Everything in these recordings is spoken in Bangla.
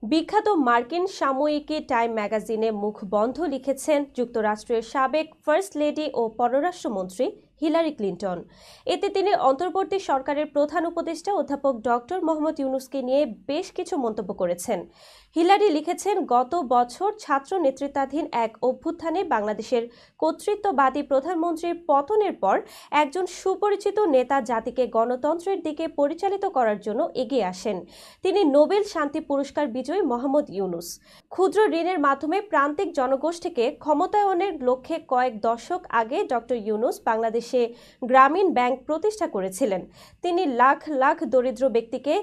বিখ্যাত মার্কিন সাময়িকী টাইম ম্যাগাজিনে মুখ বন্ধ লিখেছেন যুক্তরাষ্ট্রের সাবেক ফার্স্ট লেডি ও পররাষ্ট্রমন্ত্রী হিলারি ক্লিন্টন। এতে তিনি অন্তর্বর্তী সরকারের প্রধান উপদেষ্টা অধ্যাপক ডক্টর মোহাম্মদ ইউনূসকে নিয়ে বেশ কিছু মন্তব্য করেছেন। হিলারি লিখেছেন, গত বছর ছাত্র নেতৃত্বাধীন এক অভ্যুত্থানে বাংলাদেশের কর্তৃত্ববাদী প্রধানমন্ত্রীর পতনের পর একজন সুপরিচিত নেতা জাতিকে গণতন্ত্রের দিকে পরিচালিত করার জন্য এগিয়ে আসেন। তিনি নোবেল শান্তি পুরস্কার বিজয়ী মোহাম্মদ ইউনূস। ক্ষুদ্র ঋণের মাধ্যমে প্রান্তিক জনগোষ্ঠীকে ক্ষমতায়নের লক্ষ্যে কয়েক দশক আগে ডক্টর ইউনূস বাংলাদেশে গ্রামীণ ব্যাংক প্রতিষ্ঠা করেছিলেন। তিনি লাখ লাখ দরিদ্র ব্যক্তিকে,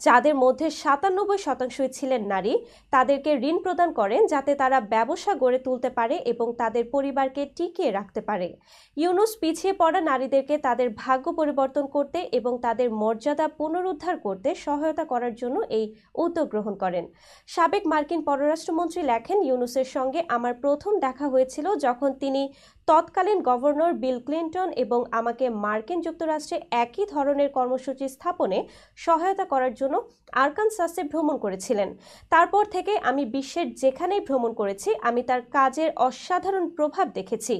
যাদের মধ্যে ৯৭% ছিলেন নারী, তাদেরকে ঋণ প্রদান করেন যাতে তারা ব্যবসা গড়ে তুলতে পারে এবং তাদের পরিবারকে টিকিয়ে রাখতে পারে। ইউনূস পিছিয়ে পড়া নারীদেরকে তাদের ভাগ্য পরিবর্তন করতে এবং তাদের মর্যাদা পুনরুদ্ধার করতে সহায়তা করার জন্য এই উদ্যোগ গ্রহণ করেন। সাবেক মার্কিন পররাষ্ট্রমন্ত্রী লেখেন, ইউনূসের সঙ্গে আমার প্রথম দেখা হয়েছিল যখন তিনি তৎকালীন গভর্নর বিল ক্লিন্টন এবং আমাকে মার্কিন যুক্তরাষ্ট্রে একই ধরনের কর্মসূচি স্থাপনে সহায়তা করার জন্য আরকানসাসে ভ্রমণ করেছিলেন। তারপর থেকে আমি বিশ্বের যেখানেই ভ্রমণ করেছি, আমি তার কাজের অসাধারণ প্রভাব দেখেছি।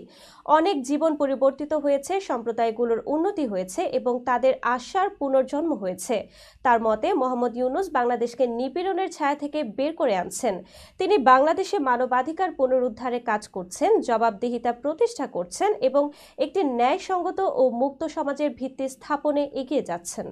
অনেক জীবন পরিবর্তিত হয়েছে, সম্প্রদায়গুলোর উন্নতি হয়েছে এবং তাদের আশার পুনর্জন্ম হয়েছে। তার মতে, মোহাম্মদ ইউনূস বাংলাদেশকে নিপীড়নের ছায়া থেকে বের করে আনছেন। তিনি বাংলাদেশে মানবাধিকার পুনরুদ্ধারে কাজ করছেন, জবাবদিহিতা প্রতিষ্ঠা করছেন এবং একটি ন্যায়সঙ্গত ও মুক্ত সমাজের ভিত্তি স্থাপনে এগিয়ে যাচ্ছেন।